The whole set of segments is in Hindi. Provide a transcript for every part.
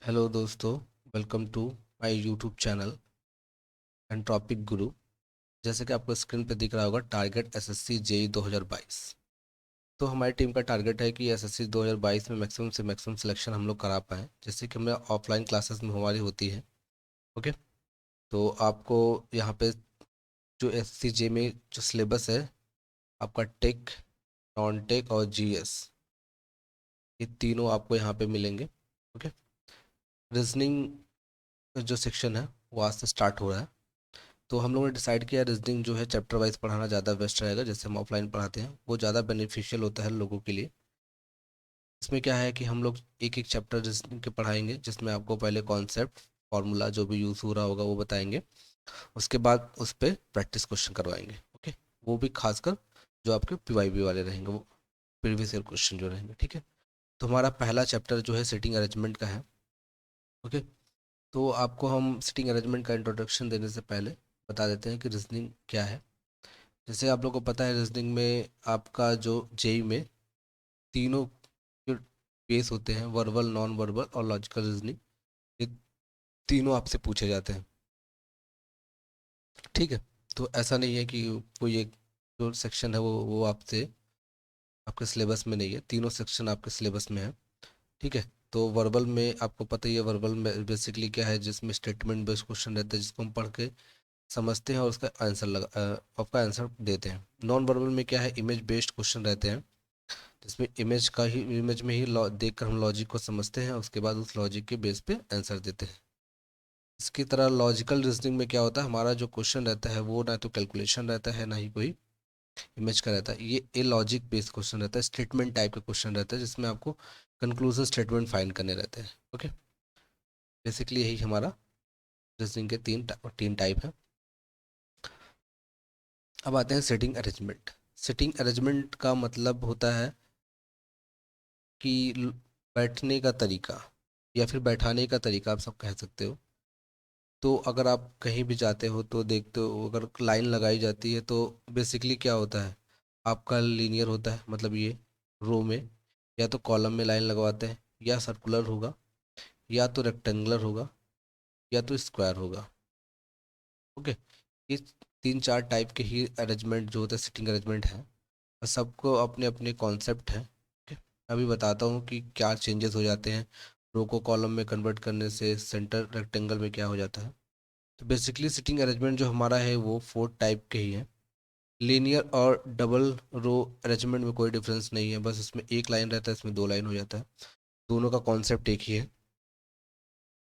हेलो दोस्तों, welcome to my YouTube channel Entropic Guru. जैसे कि आपको स्क्रीन पे दिख रहा होगा, टारगेट एसएससी जेई 2022। तो हमारी टीम का टारगेट है कि एसएससी 2022 में मैक्सिमम से मैक्सिमम सिलेक्शन हम लोग करा पाएँ, जैसे कि हमें ऑफलाइन क्लासेस में हमारी होती है। ओके, तो आपको यहाँ पे जो एसएससी जेई में जो सिलेबस है, आपका टेक, नॉन टेक और जीएस, ये तीनों आपको यहाँ पे मिलेंगे। ओके, रीजनिंग जो सेक्शन है वो आज से स्टार्ट हो रहा है। तो हम लोगों ने डिसाइड किया रीजनिंग जो है चैप्टर वाइज पढ़ाना ज़्यादा बेस्ट रहेगा, जैसे हम ऑफलाइन पढ़ाते हैं वो ज़्यादा बेनिफिशियल होता है लोगों के लिए। इसमें क्या है कि हम लोग एक एक चैप्टर रीजनिंग के पढ़ाएंगे, जिसमें आपको पहले कॉन्सेप्ट, फार्मूला जो भी यूज़ हो रहा होगा वो बताएंगे। उसके बाद उस पर प्रैक्टिस क्वेश्चन करवाएंगे। ओके, वो भी खासकर जो आपके पीवाईबी वाले रहेंगे, वो प्रीवियस ईयर क्वेश्चन जो रहेंगे। ठीक है, तो हमारा पहला चैप्टर जो है सिटिंग अरेंजमेंट का है। ओके, तो आपको हम सिटिंग अरेंजमेंट का इंट्रोडक्शन देने से पहले बता देते हैं कि रीजनिंग क्या है। जैसे आप लोग को पता है, रीजनिंग में आपका जो जेई में तीनों जो बेस होते हैं, वर्बल, नॉन वर्बल और लॉजिकल रीजनिंग, ये तीनों आपसे पूछे जाते हैं। ठीक है, तो ऐसा नहीं है कि कोई एक जो सेक्शन है वो आपसे आपके सिलेबस में नहीं है, तीनों सेक्शन आपके सिलेबस में है। ठीक है, तो वर्बल में आपको पता ही है, वर्बल में बेसिकली क्या है, जिसमें स्टेटमेंट बेस्ड क्वेश्चन रहता है, जिसको हम पढ़ के समझते हैं और उसका आंसर आपका आंसर देते हैं। नॉन वर्बल में क्या है, इमेज बेस्ड क्वेश्चन रहते हैं, जिसमें इमेज में ही देख कर हम लॉजिक को समझते हैं, उसके बाद उस लॉजिक के बेस पे आंसर देते हैं। इसकी तरह लॉजिकल रीजनिंग में क्या होता है, हमारा जो क्वेश्चन रहता है वो ना तो कैलकुलेशन रहता है, ना ही कोई इमेज का रहता है। ये ए लॉजिक बेस्ड क्वेश्चन रहता है, स्टेटमेंट टाइप का क्वेश्चन रहता है, जिसमें आपको कंक्लूजन स्टेटमेंट फाइंड करने रहते हैं। ओके, बेसिकली यही हमारा रीजनिंग के तीन टाइप है। अब आते हैं सेटिंग अरेंजमेंट। सेटिंग अरेंजमेंट का मतलब होता है कि बैठने का तरीका, या फिर बैठाने का तरीका, आप सब कह सकते हो। तो अगर आप कहीं भी जाते हो तो देखते हो, अगर लाइन लगाई जाती है तो बेसिकली क्या होता है, आपका लीनियर होता है, मतलब ये रो में या तो कॉलम में लाइन लगवाते हैं, या सर्कुलर होगा, या तो रेक्टेंगुलर होगा, या तो स्क्वायर होगा। ओके, ये तीन चार टाइप के ही अरेंजमेंट जो होता है सिटिंग अरेंजमेंट है, और सबको अपने अपने कॉन्सेप्ट हैं। ओके, अभी बताता हूँ कि क्या चेंजेस हो जाते हैं रो को कॉलम में कन्वर्ट करने से, सेंटर रेक्टेंगल में क्या हो जाता है। तो बेसिकली सिटिंग अरेंजमेंट जो हमारा है वो फोर टाइप के ही है। लीनियर और डबल रो अरेंजमेंट में कोई डिफरेंस नहीं है, बस इसमें एक लाइन रहता है, इसमें दो लाइन हो जाता है। दोनों का कॉन्सेप्ट एक ही है,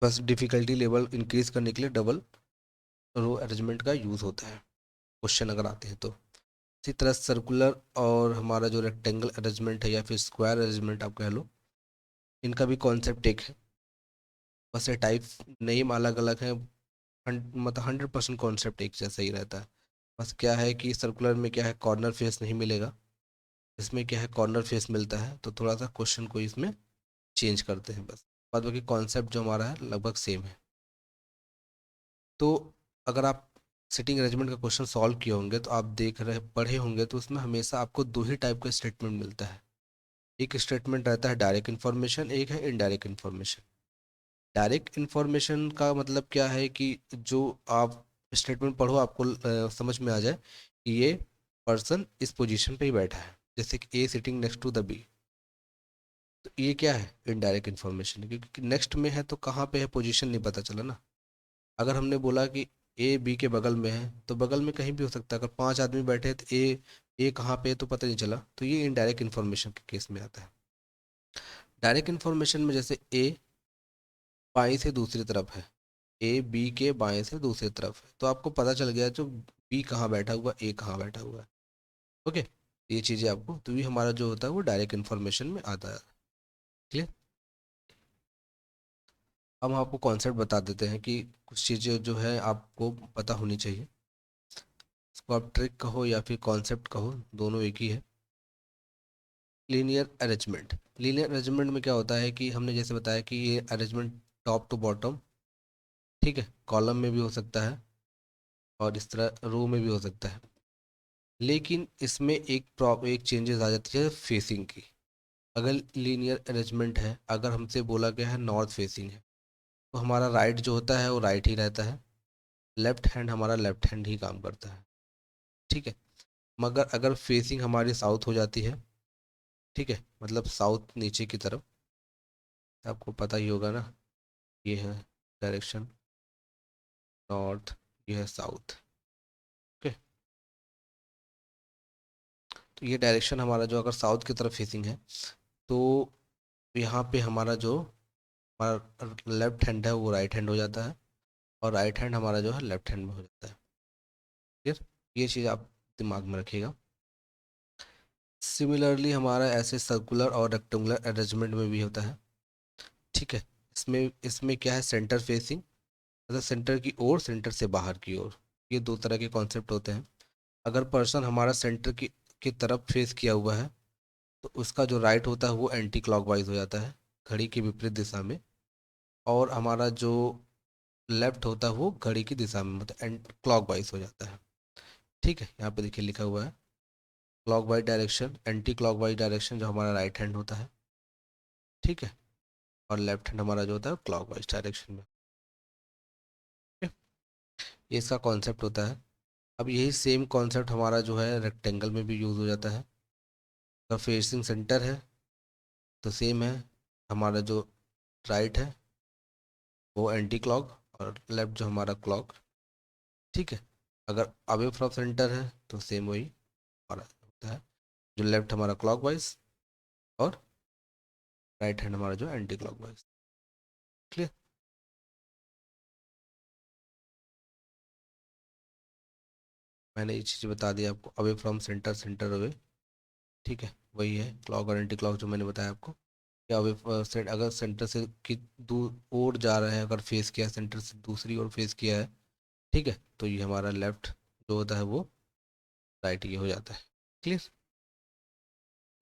बस डिफ़िकल्टी लेवल इंक्रीज करने के लिए डबल रो अरेंजमेंट का यूज़ होता है, क्वेश्चन अगर आते हैं तो। इसी तरह सर्कुलर और हमारा जो रेक्टेंगल अरेंजमेंट है, या फिर स्क्वायर अरेंजमेंट आप कह लो, इनका भी कॉन्सेप्ट एक है, बस ये टाइप नेम अलग अलग है। मतलब 100% कॉन्सेप्ट एक जैसा ही रहता है। बस क्या है कि सर्कुलर में क्या है, कॉर्नर फेस नहीं मिलेगा, इसमें क्या है कॉर्नर फेस मिलता है, तो थोड़ा सा क्वेश्चन को इसमें चेंज करते हैं बस। बाद बाकी कॉन्सेप्ट जो हमारा है लगभग सेम है। तो अगर आप सिटिंग अरेंजमेंट का क्वेश्चन सॉल्व किए होंगे तो आप देख रहे पढ़े होंगे, तो उसमें हमेशा आपको दो ही टाइप का स्टेटमेंट मिलता है। एक स्टेटमेंट रहता है डायरेक्ट इन्फॉर्मेशन, एक है इनडायरेक्ट इन्फॉर्मेशन। डायरेक्ट इन्फॉर्मेशन का मतलब क्या है कि जो आप स्टेटमेंट पढ़ो, आपको समझ में आ जाए कि ये पर्सन इस पोजीशन पे ही बैठा है, जैसे कि A sitting next to the B. तो ये क्या है, इनडायरेक्ट इन्फॉर्मेशन, क्योंकि नेक्स्ट में है तो कहाँ पे है पोजीशन नहीं पता चला ना। अगर हमने बोला कि ए बी के बगल में है, तो बगल में कहीं भी हो सकता है, अगर पांच आदमी बैठे हैं तो ए कहाँ पे है तो पता नहीं चला, तो ये इनडायरेक्ट इन्फॉर्मेशन के केस में आता है। डायरेक्ट इन्फॉर्मेशन में जैसे ए बाएं से दूसरी तरफ है, ए बी के बाएं से दूसरी तरफ है, तो आपको पता चल गया जो बी कहाँ बैठा हुआ, ए कहाँ बैठा हुआ है। ओके, ये चीज़ें आपको, तो ये हमारा जो होता है वो डायरेक्ट इन्फॉर्मेशन में आता है। क्लियर। अब हम आपको कॉन्सेप्ट बता देते हैं कि कुछ चीज़ें जो है आपको पता होनी चाहिए। इसको आप ट्रिक कहो या फिर कॉन्सेप्ट कहो, दोनों एक ही है। Linear arrangement. लीनियर अरेंजमेंट में क्या होता है कि हमने जैसे बताया कि ये अरेंजमेंट टॉप टू बॉटम, ठीक है, कॉलम में भी हो सकता है और इस तरह रो में भी हो सकता है। लेकिन इसमें एक चेंजेस आ जाती है फेसिंग की। अगर लीनियर अरेंजमेंट है, अगर हमसे बोला गया है नॉर्थ फेसिंग है, तो हमारा राइट जो होता है वो राइट ही रहता है, लेफ्ट हैंड हमारा लेफ्ट हैंड ही काम करता है। ठीक है, मगर अगर फेसिंग हमारी साउथ हो जाती है, ठीक है, मतलब साउथ नीचे की तरफ, आपको पता ही होगा ना, ये है डायरेक्शन नॉर्थ, ये है साउथ। ओके, तो ये डायरेक्शन हमारा जो अगर साउथ की तरफ फेसिंग है, तो यहाँ पे हमारा जो हमारा लेफ्ट हैंड है वो राइट हैंड हो जाता है, और राइट हैंड हमारा जो है लेफ्ट हैंड में हो जाता है। क्लियर, ये चीज़ आप दिमाग में रखिएगा। सिमिलरली हमारा ऐसे सर्कुलर और रेक्टेंगुलर अरेंजमेंट में भी होता है। ठीक है, इसमें इसमें क्या है, सेंटर फेसिंग, मतलब सेंटर की ओर, सेंटर से बाहर की ओर, ये दो तरह के कॉन्सेप्ट होते हैं। अगर पर्सन हमारा सेंटर की तरफ फेस किया हुआ है, तो उसका जो राइट होता है वो एंटी क्लॉकवाइज हो जाता है, घड़ी की विपरीत दिशा में, और हमारा जो लेफ्ट होता है वो घड़ी की दिशा में, मतलब एंट क्लॉकवाइज हो जाता है। ठीक है, यहाँ पे देखिए लिखा हुआ है clockwise direction, anti clockwise direction जो हमारा राइट हैंड होता है। ठीक है, और लेफ्ट हैंड हमारा जो होता है क्लॉकवाइज डायरेक्शन में। ठीक है? ये इसका कॉन्सेप्ट होता है। अब यही सेम कॉन्सेप्ट हमारा जो है रेक्टेंगल में भी यूज़ हो जाता है। अगर फेसिंग सेंटर है तो सेम है, हमारा जो राइट है वो एंटी क्लॉक, और लेफ्ट जो हमारा क्लॉक। ठीक है, अगर अवे फ्रॉम सेंटर है तो सेम वही हमारा होता है, जो लेफ्ट हमारा क्लॉकवाइज और राइट हैंड हमारा जो एंटी क्लॉकवाइज। क्लियर, मैंने ये चीज़ बता दी आपको, away from centre, centre away. ठीक है, वही है क्लॉक और एंटी क्लॉक जो मैंने बताया आपको। या अवे अगर सेंटर से कि दूर और जा रहे हैं, अगर फेस किया है सेंटर से दूसरी ओर फेस किया है, ठीक है, तो ये हमारा लेफ्ट जो होता है वो राइट ये हो जाता है। Clear,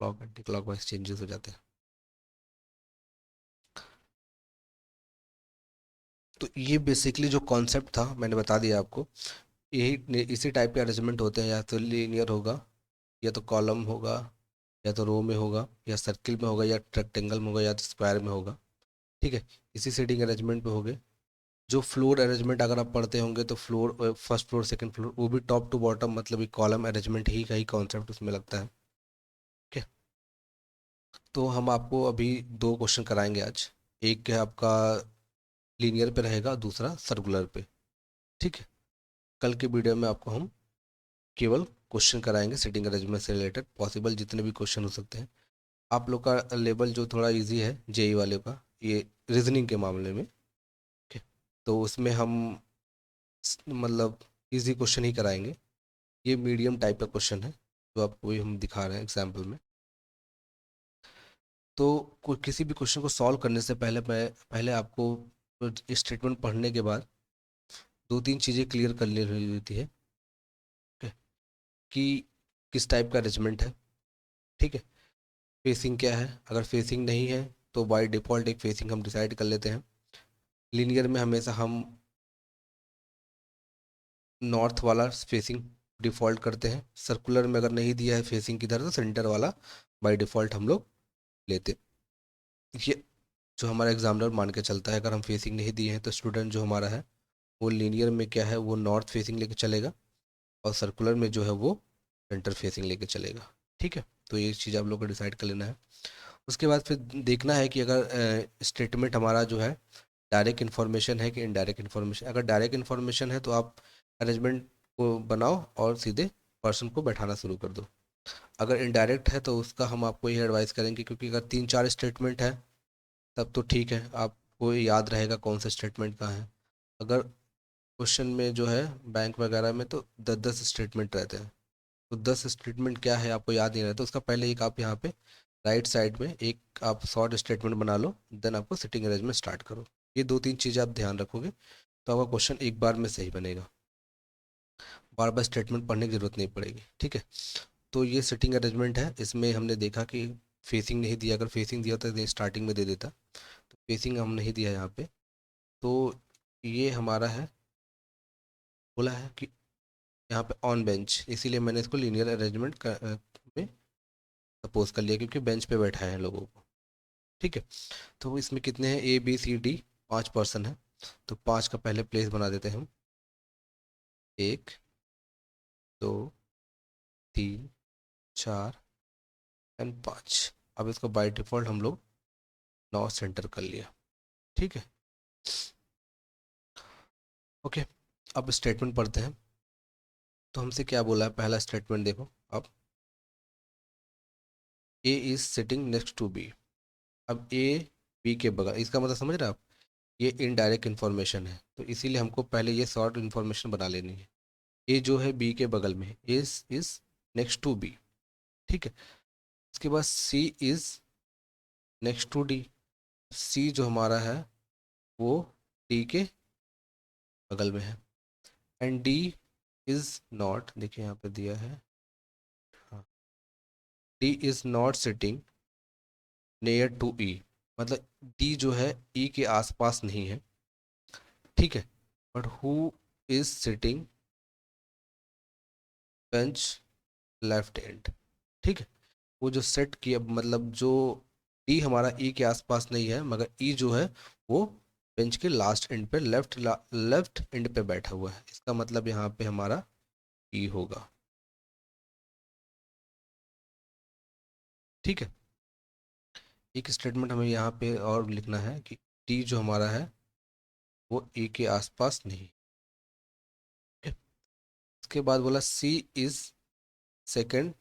clock anti clock wise changes हो जाते हैं। तो ये बेसिकली जो कॉन्सेप्ट था मैंने बता दिया आपको। यही इसी टाइप के अरेंजमेंट होते हैं, या तो लीनियर होगा, या तो कॉलम होगा, या तो रो में होगा, या सर्किल में होगा, या रेक्टेंगल में होगा, या तो स्क्वायर में होगा। ठीक है, इसी सीटिंग अरेंजमेंट पे होंगे। जो फ्लोर अरेंजमेंट अगर आप पढ़ते होंगे तो floor, first floor second floor, वो भी टॉप टू बॉटम, मतलब एक कॉलम अरेंजमेंट ही का ही कॉन्सेप्ट उसमें लगता है। ठीक है, तो हम आपको अभी दो क्वेश्चन कराएंगे आज। एक है आपका लीनियर पे रहेगा, दूसरा सर्कुलर पे। ठीक है, कल के वीडियो में आपको हम केवल क्वेश्चन कराएंगे सिटिंग अरेंजमेंट से रिलेटेड, पॉसिबल जितने भी क्वेश्चन हो सकते हैं। आप लोग का लेवल जो थोड़ा इजी है जेई वाले का, ये रीजनिंग के मामले में। ठीक है, तो उसमें हम मतलब इजी क्वेश्चन ही कराएंगे। ये मीडियम टाइप का क्वेश्चन है जो आपको भी हम दिखा रहे हैं एग्जाम्पल में। तो किसी भी क्वेश्चन को सॉल्व करने से पहले मैं पहले आपको स्टेटमेंट पढ़ने के बाद दो तीन चीज़ें क्लियर कर लेनी होती है। ठीक है, कि किस टाइप का अरेंजमेंट है। ठीक है, फेसिंग क्या है, अगर फेसिंग नहीं है तो बाय डिफ़ॉल्ट एक फेसिंग हम डिसाइड कर लेते हैं। लीनियर में हमेशा हम नॉर्थ वाला फेसिंग डिफ़ॉल्ट करते हैं। सर्कुलर में अगर नहीं दिया है फेसिंग किधर, तो सेंटर वाला बाय डिफ़ॉल्ट हम लोग लेते हैं। ये जो हमारा एग्जामिनर मान के चलता है, अगर हम फेसिंग नहीं दिए हैं तो स्टूडेंट जो हमारा है वो लीनियर में क्या है, वो नॉर्थ फेसिंग लेके चलेगा, और सर्कुलर में जो है वो सेंटर फेसिंग लेके चलेगा। ठीक है, तो ये चीज़ आप लोग को डिसाइड कर लेना है। उसके बाद फिर देखना है कि अगर स्टेटमेंट हमारा जो है डायरेक्ट इन्फॉर्मेशन है कि इनडायरेक्ट इन्फॉर्मेशन। अगर डायरेक्ट इन्फॉर्मेशन है तो आप अरेंजमेंट को बनाओ और सीधे पर्सन को बैठाना शुरू कर दो। अगर इनडायरेक्ट है तो उसका हम आपको ये एडवाइस करेंगे, क्योंकि अगर तीन चार स्टेटमेंट है तब तो ठीक है, आपको याद रहेगा कौन सा स्टेटमेंट कहाँ है। अगर क्वेश्चन में जो है बैंक वगैरह में तो 10-10 स्टेटमेंट रहते हैं, तो 10 स्टेटमेंट क्या है आपको याद नहीं रहता, उसका पहले एक आप यहाँ पे राइट साइड में एक आप शॉर्ट स्टेटमेंट बना लो, देन आपको सिटिंग अरेंजमेंट स्टार्ट करो। ये दो तीन चीज़ें आप ध्यान रखोगे तो आपका क्वेश्चन एक बार में सही बनेगा, बार बार स्टेटमेंट पढ़ने की जरूरत नहीं पड़ेगी। ठीक है, तो ये सिटिंग अरेंजमेंट है। इसमें हमने देखा कि फेसिंग नहीं दिया, अगर फेसिंग दिया होता तो स्टार्टिंग में दे देता, तो फेसिंग हम नहीं दिया यहाँ पे। तो ये हमारा है, बोला है कि यहाँ पे ऑन बेंच, इसीलिए मैंने इसको लीनियर अरेंजमेंट में सपोज कर लिया, क्योंकि बेंच पे बैठा है लोगों को। ठीक है, तो इसमें कितने हैं, A B C D, 5 person है। तो 5 का पहले प्लेस बना देते हैं हम, 1 2 3 4 एंड 5। अब इसको बाय डिफ़ॉल्ट हम लोग 9 सेंटर कर लिया, ठीक है। ओके, अब स्टेटमेंट पढ़ते हैं। तो हमसे क्या बोला है, पहला स्टेटमेंट देखो अब, A is sitting next to B. अब ए बी के बगल, इसका मतलब समझ रहे हैं आप, ये इनडायरेक्ट इन्फॉर्मेशन है, तो इसीलिए हमको पहले ये शॉर्ट इन्फॉर्मेशन बना लेनी है। ए जो है बी के बगल में, इज नेक्स्ट टू बी, ठीक है। इसके बाद सी इज नेक्स्ट टू डी। सी जो हमारा है वो डी के बगल में है। एंड डी इज नॉट, देखिए यहाँ पे दिया है, हाँ, D is not sitting near to E, मतलब डी जो है ई के आसपास नहीं है, ठीक है। But who is sitting bench left and, ठीक है। वो जो सेट किया, मतलब जो ई हमारा ई के आसपास नहीं है, मगर ई जो है वो बेंच के लास्ट एंड पे, लेफ्ट एंड पे बैठा हुआ है, इसका मतलब यहाँ पे हमारा ई होगा, ठीक है। एक स्टेटमेंट हमें यहाँ पे और लिखना है कि डी जो हमारा है वो ई के आसपास नहीं, ठीक है। इसके बाद बोला C is second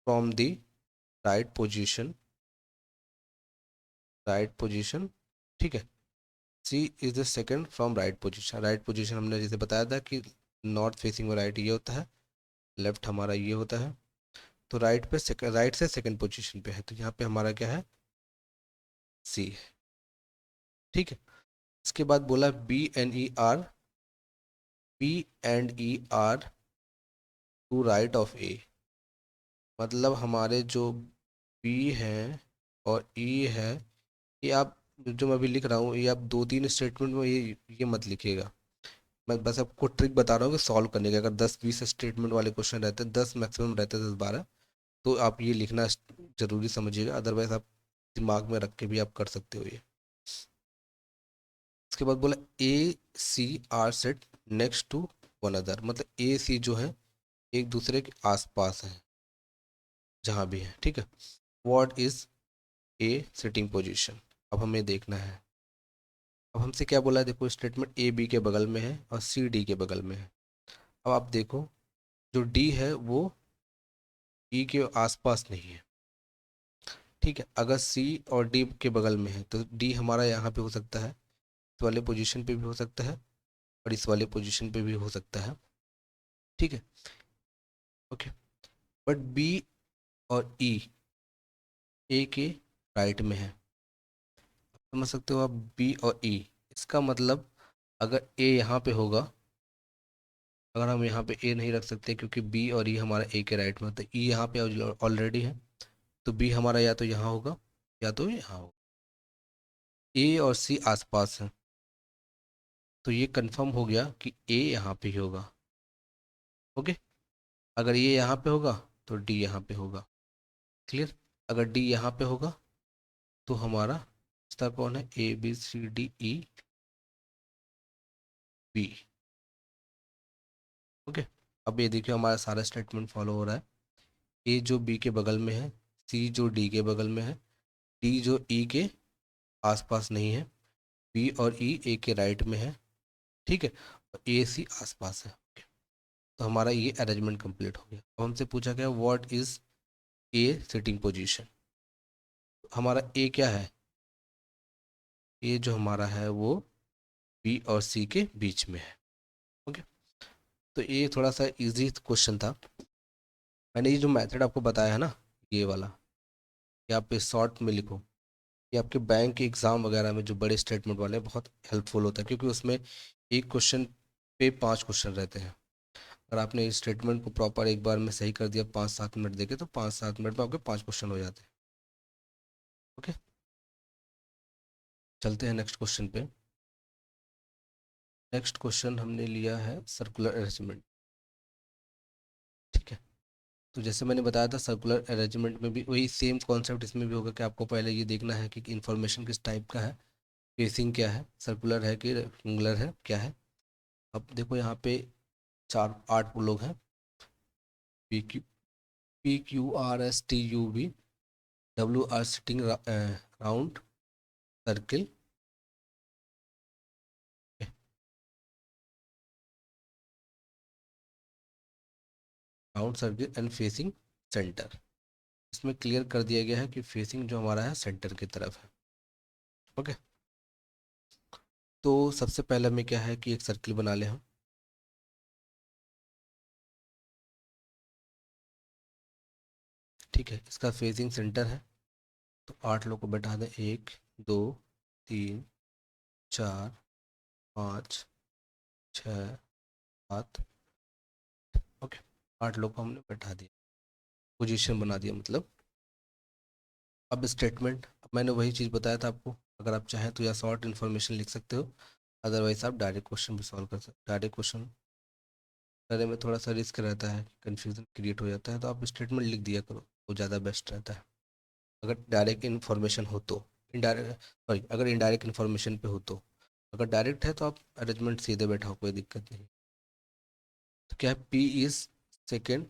from the right position, right position, ठीक है। C is the second from right position. Right position हमने जैसे बताया था कि नॉर्थ फेसिंग में राइट ये होता है, लेफ्ट हमारा ये होता है, तो राइट पे सेकंड, राइट से सेकंड पोजीशन पे है, तो यहाँ पे हमारा क्या है, सी है, ठीक है। इसके बाद बोला B and E are to right of A, मतलब हमारे जो बी है और ई है, ये आप, जो मैं अभी लिख रहा हूँ ये आप 2-3 स्टेटमेंट में ये मत लिखिएगा। मैं बस आपको ट्रिक बता रहा हूँ कि सॉल्व करने का, अगर 10-20 स्टेटमेंट वाले क्वेश्चन रहते हैं, 10 मैक्सिमम रहते हैं, 10-12, तो आप ये लिखना जरूरी समझिएगा, अदरवाइज आप दिमाग में रख के भी आप कर सकते हो ये। इसके बाद बोला A C are set next to one other, मतलब ए सी जो है एक दूसरे के आसपास है जहाँ भी है, ठीक है। What is a sitting position, अब हमें देखना है। अब हमसे क्या बोला है, देखो स्टेटमेंट ए बी के बगल में है और सी डी के बगल में है। अब आप देखो जो डी है वो ई के आसपास नहीं है, ठीक है। अगर सी और डी के बगल में है तो डी हमारा यहाँ पे हो सकता है, इस वाले पोजीशन पे भी हो सकता है और इस वाले पोजीशन पे भी हो सकता है, ठीक है, ओके। बट बी और ई ए के राइट में है, समझ सकते हो आप, बी और ई, इसका मतलब अगर ए यहाँ पे होगा, अगर हम यहाँ पे ए नहीं रख सकते क्योंकि बी और ई हमारा ए के राइट में, तो ई यहाँ पे ऑलरेडी है, तो बी हमारा या तो यहाँ होगा या तो यहाँ होगा। ए और सी आसपास है, तो ये कंफर्म हो गया कि ए यहाँ पे ही होगा, ओके। अगर ये यहाँ पे होगा तो डी यहाँ पे होगा, क्लियर। अगर डी यहाँ पे होगा तो हमारा रास्ता कौन है, A B C D E B, okay. अब ये देखिए हमारा सारा स्टेटमेंट फॉलो हो रहा है। ए जो बी के बगल में है, सी जो डी के बगल में है, डी जो ई के आसपास नहीं है, बी और ई ए के राइट में है, ठीक है, और ए सी आसपास है, okay। तो हमारा ये अरेंजमेंट कंप्लीट हो गया। अब हमसे पूछा गया what is a sitting position, हमारा ए क्या है, ए जो हमारा है वो बी और सी के बीच में है, ओके। तो ये थोड़ा सा इजी क्वेश्चन था। मैंने ये जो मेथड आपको बताया है ना, ये वाला, कि आप पे शॉर्ट में लिखो, ये आपके बैंक के एग्ज़ाम वगैरह में जो बड़े स्टेटमेंट वाले हैं, बहुत हेल्पफुल होता है, क्योंकि उसमें एक क्वेश्चन पे 5 क्वेश्चन रहते हैं। अगर आपने इस स्टेटमेंट को प्रॉपर एक बार में सही कर दिया 5-7 मिनट देके, तो 5-7 मिनट में आपके 5 क्वेश्चन हो जाते हैं, ओके। चलते हैं नेक्स्ट क्वेश्चन पे। नेक्स्ट क्वेश्चन हमने लिया है सर्कुलर अरेंजमेंट, ठीक है। तो जैसे मैंने बताया था सर्कुलर अरेंजमेंट में भी वही सेम कॉन्सेप्ट इसमें भी होगा कि आपको पहले ये देखना है कि इन्फॉर्मेशन किस टाइप का है, फेसिंग क्या है, सर्कुलर है कि रेक्टेंगुलर है, क्या है। अब देखो यहाँ पे 8 लोग हैं, PQRSTUV, W are sitting round circle, round circle and facing centre. इसमें क्लियर कर दिया गया है कि फेसिंग जो हमारा है सेंटर की तरफ है। ओके, तो सबसे पहले में क्या है कि एक सर्किल बना ले हम। ठीक है, इसका फेसिंग सेंटर है, तो 8 लोग को बैठा दें, 1 2 3 4 5 6 7। ओके, 8 लोग को हमने बैठा दिया, पोजीशन बना दिया मतलब। अब स्टेटमेंट, अब मैंने वही चीज़ बताया था आपको, अगर आप चाहें तो या शॉर्ट इन्फॉर्मेशन लिख सकते हो, अदरवाइज आप डायरेक्ट क्वेश्चन भी सॉल्व कर सकते। डायरेक्ट क्वेश्चन करने में थोड़ा सा रिस्क रहता है, कन्फ्यूज़न क्रिएट हो जाता है, तो आप स्टेटमेंट लिख दिया करो, वो ज़्यादा बेस्ट रहता है। अगर डायरेक्ट इन्फॉर्मेशन हो तो, इनडायरेक्ट सॉरी, अगर इनडायरेक्ट इन्फॉर्मेशन पे हो तो। अगर डायरेक्ट है तो आप अरेंजमेंट सीधे बैठाओ, कोई दिक्कत नहीं। तो क्या है, P is second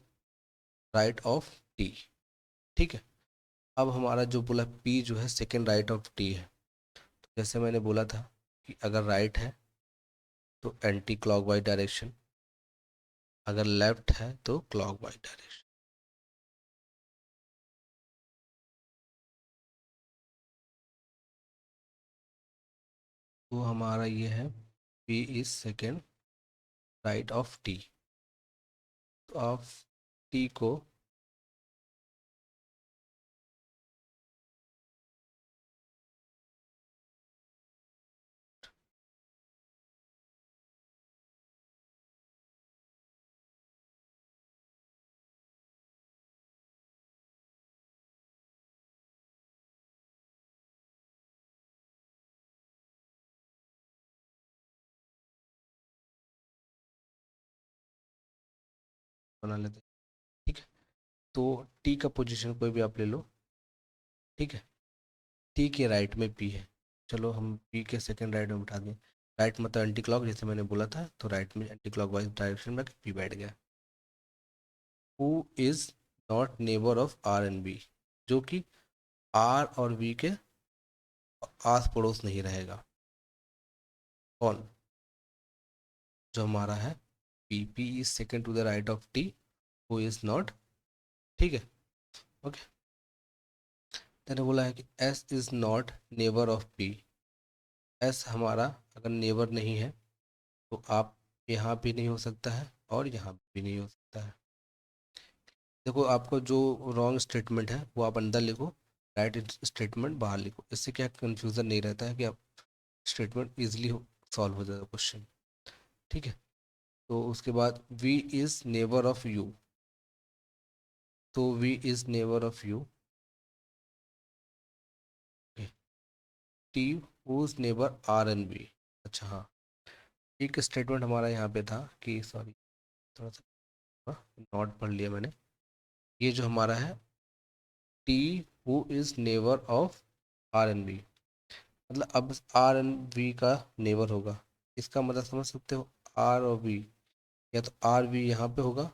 right of T. ठीक है, अब हमारा जो बोला पी जो है सेकेंड राइट ऑफ टी है, तो जैसे मैंने बोला था कि अगर राइट है तो एंटी क्लॉकवाइज डायरेक्शन, अगर लेफ्ट है तो क्लॉकवाइज डायरेक्शन। तो हमारा ये है P is second right of T. तो ऑफ टी को बना लेते हैं। ठीक है, तो टी का पोजीशन कोई भी आप ले लो। ठीक है, टी के राइट में पी है, चलो हम पी के सेकंड राइट में बिठा दें। राइट मतलब एंटी क्लॉक, जैसे मैंने बोला था, तो राइट में एंटी क्लॉक वाइज डायरेक्शन में पी बैठ गया। Who is not neighbour of R and B, जो कि आर और बी के आस पड़ोस नहीं रहेगा। कौन, जो हमारा है P, P is second to the right of T, who is not. ठीक है, ओके। मैंने बोला है कि S is not neighbour of P. S हमारा अगर नेबर नहीं है तो आप यहाँ भी नहीं हो सकता है और यहाँ भी नहीं हो सकता है। देखो, आपको जो रॉन्ग स्टेटमेंट है वो आप अंदर लिखो, राइट स्टेटमेंट बाहर लिखो, इससे क्या कन्फ्यूज़न नहीं रहता है कि आप स्टेटमेंट ईजिली सॉल्व हो जाएगा क्वेश्चन। ठीक है, तो उसके बाद V is neighbour of U, तो V is neighbour of U. T whose neighbour R and B. अच्छा हाँ, एक स्टेटमेंट हमारा यहाँ पे था कि सॉरी, थोड़ा सा नोट पढ़ लिया मैंने। ये जो हमारा है T who is neighbour of R and B, मतलब अब आर एंड बी का नेबर होगा, इसका मतलब समझ सकते हो, आर और बी, या तो आर बी यहाँ पे होगा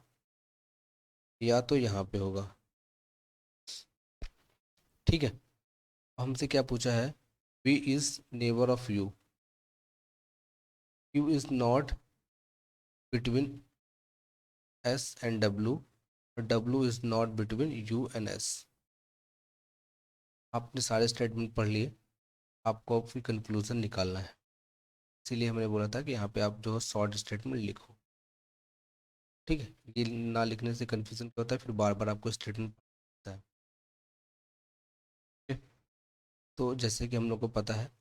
या तो यहाँ पे होगा। ठीक है, हमसे क्या पूछा है, B is neighbour of U, U is not between S and W, W is not between U and S. आपने सारे स्टेटमेंट पढ़ लिए, आपको अब फिर कंक्लूजन निकालना है, इसीलिए हमने बोला था कि यहाँ पे आप जो शॉर्ट स्टेटमेंट लिखो। ठीक है, ये ना लिखने से कन्फ्यूजन क्या होता है, फिर बार बार आपको स्टेटमेंट होता है। ठीक है? तो जैसे कि हम लोग को पता है,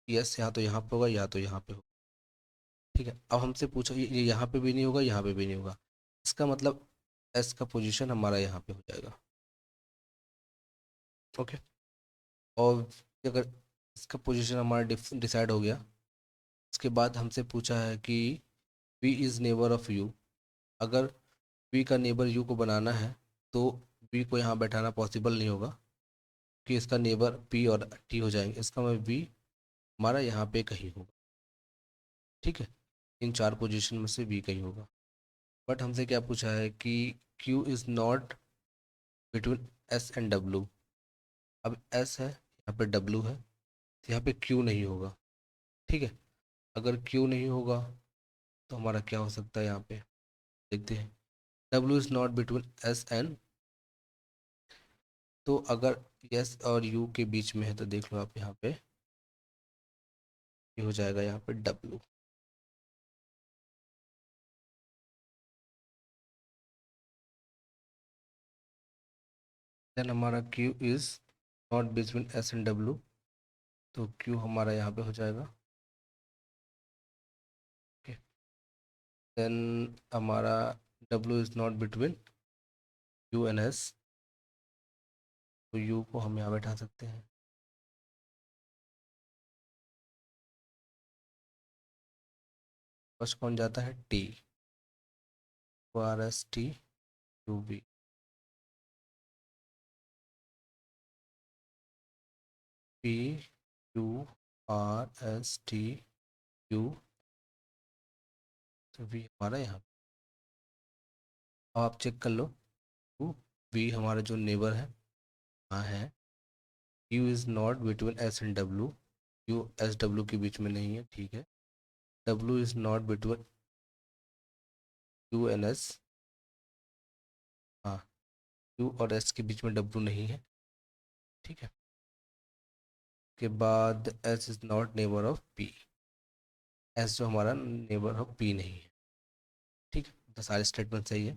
यस या तो यहाँ पे होगा या तो यहाँ पे होगा। ठीक है, अब हमसे पूछो ये यहाँ पे भी नहीं होगा, यहाँ पे भी नहीं होगा, इसका मतलब एस का पोजीशन हमारा यहाँ पे हो जाएगा। ओके, और अगर इसका पोजीशन हमारा डिसाइड हो गया, उसके बाद हमसे पूछा है कि V is neighbour of U. अगर वी का नेबर यू को बनाना है तो वी को यहाँ बैठाना पॉसिबल नहीं होगा, कि इसका नेबर पी और टी हो जाएंगे, इसका मतलब वी हमारा यहाँ पे कहीं होगा, ठीक है, इन 4 पोजीशन में से बी कहीं होगा। बट हमसे क्या पूछा है कि Q is not between S and W. अब एस है, यहाँ पे डब्लू है, तो यहाँ पे क्यू नहीं होगा, ठीक है। अगर क्यू नहीं होगा तो हमारा क्या हो सकता है, यहाँ पे देखते हैं। W is not between S and, तो अगर एस और यू के बीच में है तो देख लो आप यहाँ पे, ये हो जाएगा यहाँ पे डब्लू। देन हमारा Q is not between S and W, तो क्यू हमारा यहाँ पे हो जाएगा, ओके। देन हमारा W is not between U N S, तो यू को हम यहाँ बैठा सकते हैं। फर्स्ट कौन जाता है, T, O R S T U B, P U R S T U, तो वी हमारा यहाँ। अब आप चेक कर लो, यू वी हमारा जो नेबर है यहाँ है। U is not between S and W, U S W के बीच में नहीं है, ठीक है। W is not between U N S, हाँ, यू और एस के बीच में डब्लू नहीं है, ठीक है। के बाद S is not neighbour of P, S जो हमारा नेबर ऑफ पी नहीं है, ठीक है। तो सारे स्टेटमेंट सही है।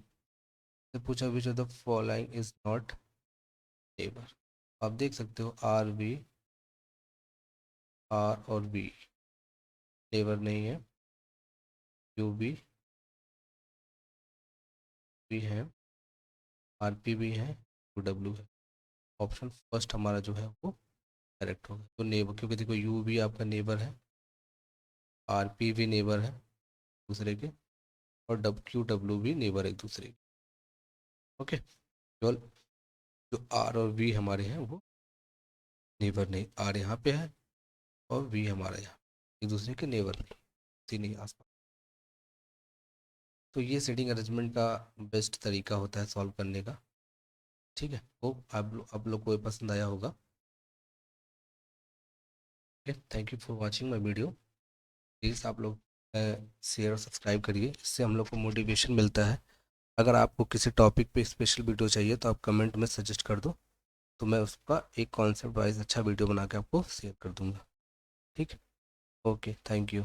तो पूछा which of the following is not neighbour, आप देख सकते हो आर बी, आर और बी नेबर नहीं है, यू बी भी है, आर पी भी है, यू डब्ल्यू है। ऑप्शन फर्स्ट हमारा जो है वो करेक्ट होगा। तो नेबर, क्योंकि देखो यू भी आपका नेबर है, आर पी भी नेबर है दूसरे के, और डब क्यू डब्ल्यू भी नेबर है एक दूसरे के, ओके। केवल जो आर और वी हमारे हैं वो नेबर नहीं, आर यहाँ पे है और वी हमारा यहाँ, एक दूसरे के नेबर नहीं, नहीं आसपास। तो ये सेटिंग अरेंजमेंट का बेस्ट तरीका होता है सॉल्व करने का, ठीक है। वो आप लोग को ये पसंद आया होगा। Okay, thank you for watching my video. Please आप लोग शेयर और सब्सक्राइब करिए, इससे हम लोग को मोटिवेशन मिलता है। अगर आपको किसी टॉपिक पे स्पेशल वीडियो चाहिए तो आप कमेंट में सजेस्ट कर दो, तो मैं उसका एक कॉन्सेप्ट वाइज अच्छा वीडियो बना के आपको शेयर कर दूंगा, ठीक है। Okay, thank you.